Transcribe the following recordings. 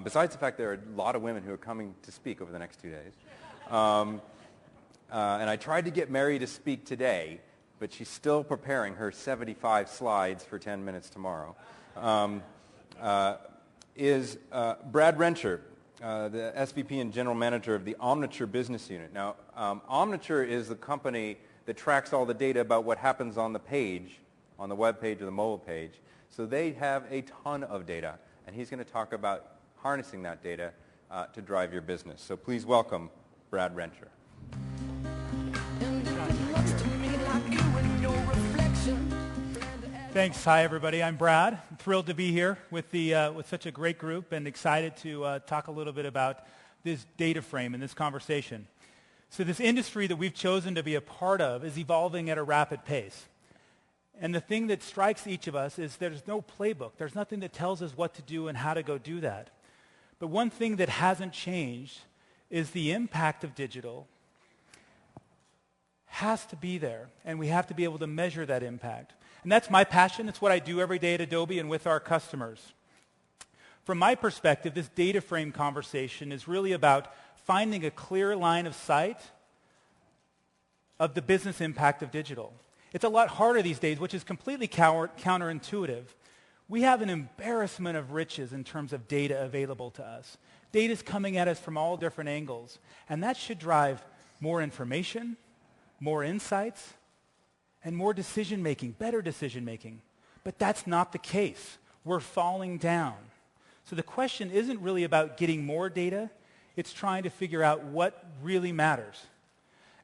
besides the fact there are a lot of women who are coming to speak over the next 2 days. And I tried to get Mary to speak today, but she's still preparing her 75 slides for 10 minutes tomorrow, is Brad Rencher, the SVP and General Manager of the Omniture business unit. Now, Omniture is the company that tracks all the data about what happens on the page, on the web page or the mobile page. So they have a ton of data, and he's going to talk about harnessing that data to drive your business. So please welcome Brad Rencher. Thanks. Hi, everybody. I'm Brad. I'm thrilled to be here with such a great group and excited to talk a little bit about this data frame in this conversation. So this industry that we've chosen to be a part of is evolving at a rapid pace. And the thing that strikes each of us is there's no playbook. There's nothing that tells us what to do and how to go do that. But one thing that hasn't changed is the impact of digital has to be there, and we have to be able to measure that impact. And that's my passion. It's what I do every day at Adobe and with our customers. From my perspective, this data frame conversation is really about finding a clear line of sight of the business impact of digital. It's a lot harder these days, which is completely counterintuitive. We have an embarrassment of riches in terms of data available to us. Data is coming at us from all different angles, and that should drive more information, more insights, and more decision-making, better decision-making. But that's not the case. We're falling down. So the question isn't really about getting more data. It's trying to figure out what really matters.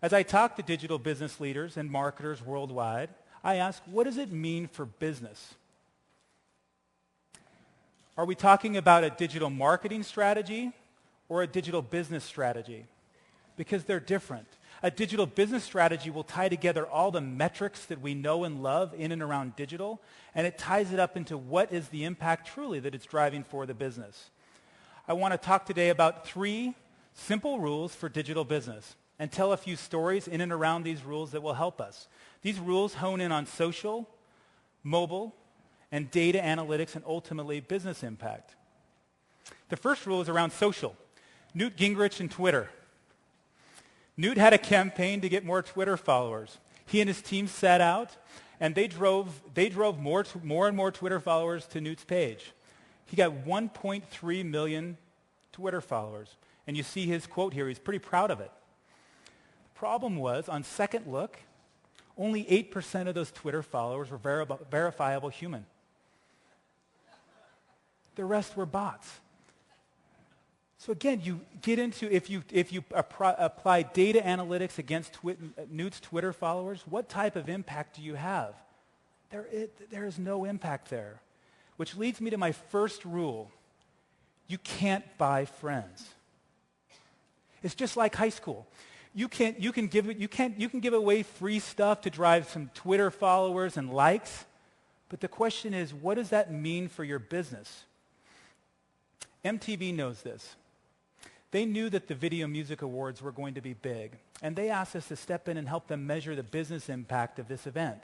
As I talk to digital business leaders and marketers worldwide, I ask, what does it mean for business? Are we talking about a digital marketing strategy or a digital business strategy? Because they're different. A digital business strategy will tie together all the metrics that we know and love in and around digital, and it ties it up into what is the impact truly that it's driving for the business. I want to talk today about 3 simple rules for digital business and tell a few stories in and around these rules that will help us. These rules hone in on social, mobile, and data analytics, and ultimately business impact. The first rule is around social. Newt Gingrich and Twitter. Newt had a campaign to get more Twitter followers. He and his team set out, and they drove more and more Twitter followers to Newt's page. He got 1.3 million Twitter followers. And you see his quote here. He's pretty proud of it. The problem was, on second look, only 8% of those Twitter followers were verifiable human. The rest were bots. So again, you get into, if you apply data analytics against Newt's Twitter followers, what type of impact do you have? There is no impact there. Which leads me to my first rule. You can't buy friends. It's just like high school. You can give away free stuff to drive some Twitter followers and likes, but the question is, what does that mean for your business? MTV knows this. They knew that the Video Music Awards were going to be big, and they asked us to step in and help them measure the business impact of this event.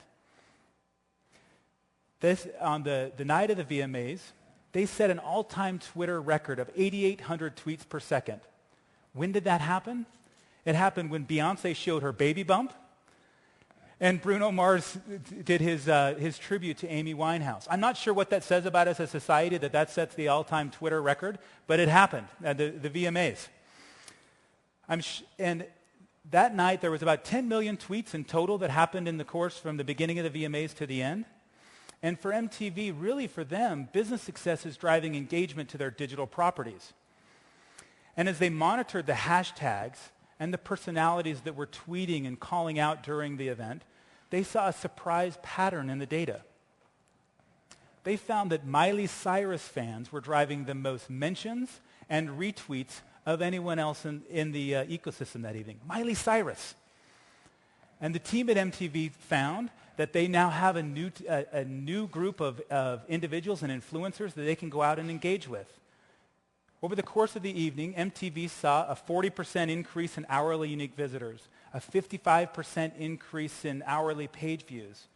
On the night of the VMAs, they set an all-time Twitter record of 8,800 tweets per second. When did that happen? It happened when Beyonce showed her baby bump, and Bruno Mars did his tribute to Amy Winehouse. I'm not sure what that says about us as a society, that sets the all-time Twitter record, but it happened at the VMAs. And that night, there was about 10 million tweets in total that happened in the course from the beginning of the VMAs to the end. And for MTV, really for them, business success is driving engagement to their digital properties. And as they monitored the hashtags and the personalities that were tweeting and calling out during the event, they saw a surprise pattern in the data. They found that Miley Cyrus fans were driving the most mentions and retweets of anyone else in the ecosystem that evening. Miley Cyrus. And the team at MTV found that they now have a new group of individuals and influencers that they can go out and engage with. Over the course of the evening, MTV saw a 40% increase in hourly unique visitors, a 55% increase in hourly page views,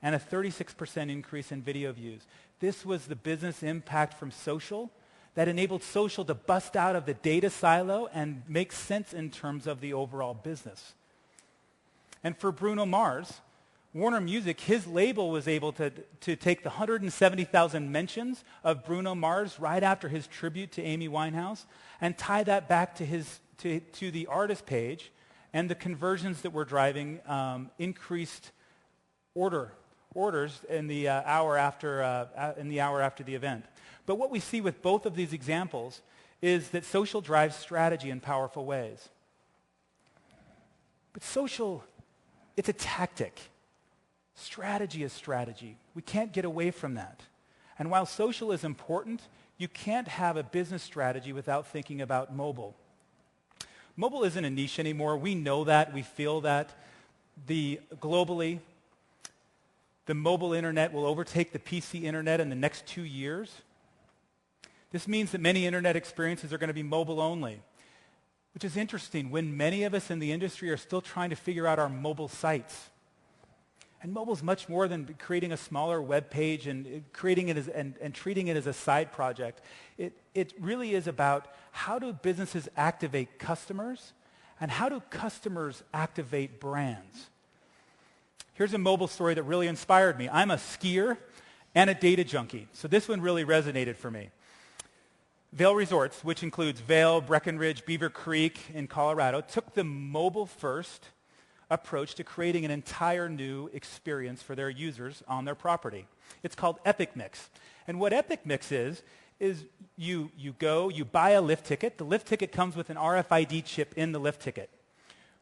and a 36% increase in video views. This was the business impact from social that enabled social to bust out of the data silo and make sense in terms of the overall business. And for Bruno Mars, Warner Music, his label was able to take the 170,000 mentions of Bruno Mars right after his tribute to Amy Winehouse and tie that back to the artist page and the conversions that were driving increased orders in the hour after the event. But what we see with both of these examples is that social drives strategy in powerful ways. But social, it's a tactic. Strategy is strategy. We can't get away from that. And while social is important, you can't have a business strategy without thinking about mobile. Mobile isn't a niche anymore. We know that. We feel that. Globally, the mobile internet will overtake the PC internet in the next 2 years. This means that many internet experiences are going to be mobile only, which is interesting when many of us in the industry are still trying to figure out our mobile sites. And mobile is much more than creating a smaller web page and creating it and treating it as a side project. It really is about how do businesses activate customers and how do customers activate brands. Here's a mobile story that really inspired me. I'm a skier and a data junkie, so this one really resonated for me. Vail Resorts, which includes Vail, Breckenridge, Beaver Creek in Colorado, took the mobile-first approach to creating an entire new experience for their users on their property. It's called Epic Mix. And what Epic Mix is you buy a lift ticket. The lift ticket comes with an RFID chip in the lift ticket.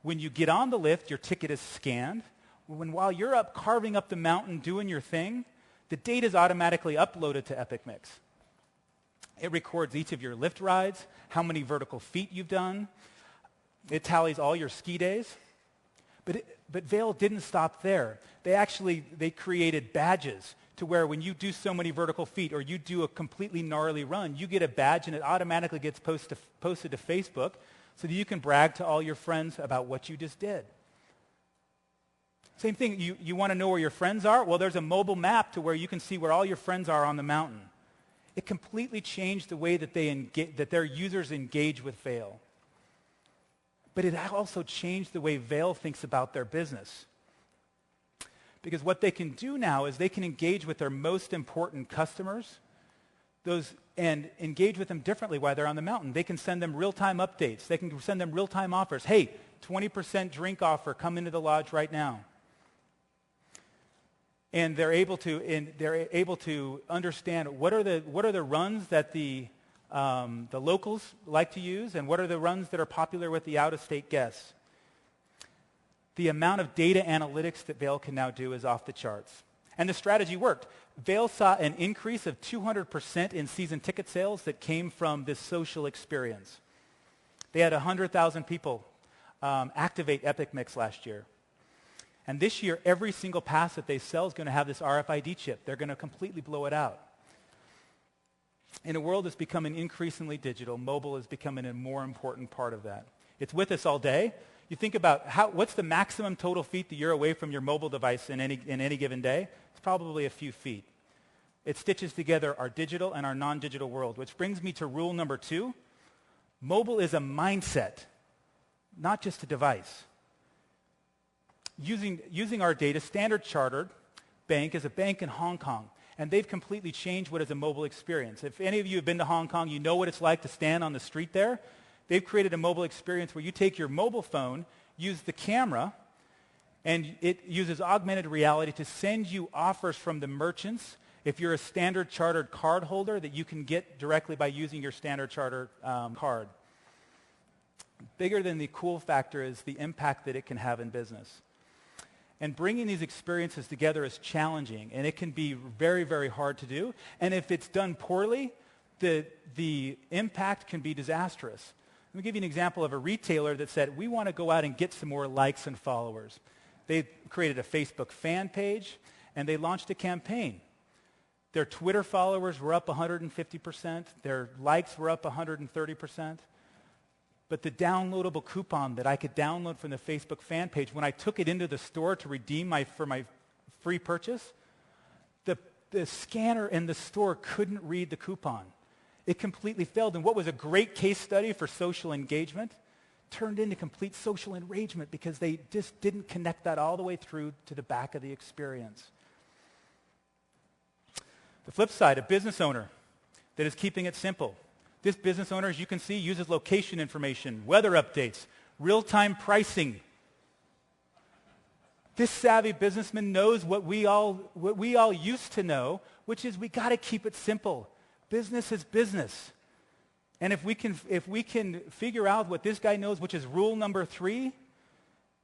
When you get on the lift, your ticket is scanned. While you're up carving up the mountain doing your thing, the data is automatically uploaded to Epic Mix. It records each of your lift rides, how many vertical feet you've done. It tallies all your ski days. But Vail didn't stop there. They created badges to where when you do so many vertical feet or you do a completely gnarly run, you get a badge and it automatically gets posted to Facebook so that you can brag to all your friends about what you just did. Same thing, you want to know where your friends are? Well, there's a mobile map to where you can see where all your friends are on the mountain. It completely changed the way that that their users engage with Vail. But it also changed the way Vail thinks about their business. Because what they can do now is they can engage with their most important customers and engage with them differently while they're on the mountain. They can send them real-time updates. They can send them real-time offers. Hey, 20% drink offer, come into the lodge right now. And they're able to understand what are the runs that the locals like to use, and what are the runs that are popular with the out-of-state guests. The amount of data analytics that Vail can now do is off the charts. And the strategy worked. Vail saw an increase of 200% in season ticket sales that came from this social experience. They had 100,000 people activate Epic Mix last year. And this year, every single pass that they sell is going to have this RFID chip. They're going to completely blow it out. In a world that's becoming increasingly digital, mobile is becoming a more important part of that. It's with us all day. You think about what's the maximum total feet that you're away from your mobile device in any given day? It's probably a few feet. It stitches together our digital and our non-digital world, which brings me to rule number 2. Mobile is a mindset, not just a device. Using our data, Standard Chartered Bank is a bank in Hong Kong, and they've completely changed what is a mobile experience. If any of you have been to Hong Kong, you know what it's like to stand on the street there. They've created a mobile experience where you take your mobile phone, use the camera, and it uses augmented reality to send you offers from the merchants if you're a Standard Chartered card holder that you can get directly by using your Standard Chartered card. Bigger than the cool factor is the impact that it can have in business. And bringing these experiences together is challenging, and it can be very, very hard to do. And if it's done poorly, the impact can be disastrous. Let me give you an example of a retailer that said, we want to go out and get some more likes and followers. They created a Facebook fan page, and they launched a campaign. Their Twitter followers were up 150%. Their likes were up 130%. But the downloadable coupon that I could download from the Facebook fan page, when I took it into the store to redeem for my free purchase, the scanner in the store couldn't read the coupon. It completely failed. And what was a great case study for social engagement turned into complete social enragement because they just didn't connect that all the way through to the back of the experience. The flip side, a business owner that is keeping it simple. This business owner, as you can see, uses location information, weather updates, real-time pricing. This savvy businessman knows what we all used to know, which is we got to keep it simple. Business is business. And if we can figure out what this guy knows, which is rule number 3,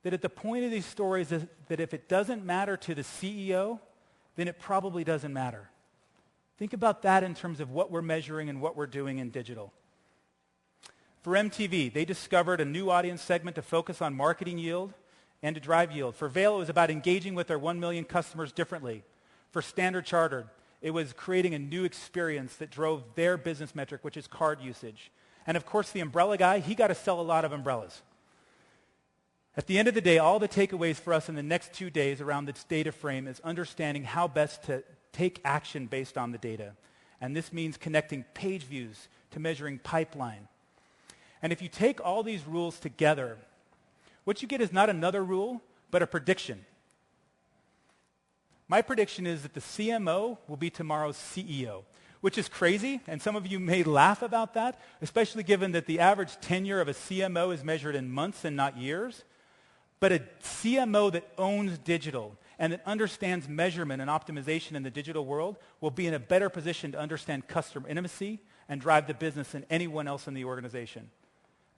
that at the point of these stories is that if it doesn't matter to the CEO, then it probably doesn't matter. Think about that in terms of what we're measuring and what we're doing in digital. For MTV, they discovered a new audience segment to focus on marketing yield and to drive yield. For Vail, it was about engaging with their 1 million customers differently. For Standard Chartered, it was creating a new experience that drove their business metric, which is card usage. And of course, the umbrella guy, he got to sell a lot of umbrellas. At the end of the day, all the takeaways for us in the next 2 days around this data frame is understanding how best to take action based on the data. And this means connecting page views to measuring pipeline. And if you take all these rules together, what you get is not another rule, but a prediction. My prediction is that the CMO will be tomorrow's CEO, which is crazy, and some of you may laugh about that, especially given that the average tenure of a CMO is measured in months and not years. But a CMO that owns digital and that understands measurement and optimization in the digital world will be in a better position to understand customer intimacy and drive the business than anyone else in the organization.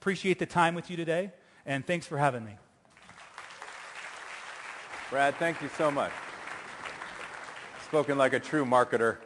Appreciate the time with you today, and thanks for having me. Brad, thank you so much. Spoken like a true marketer.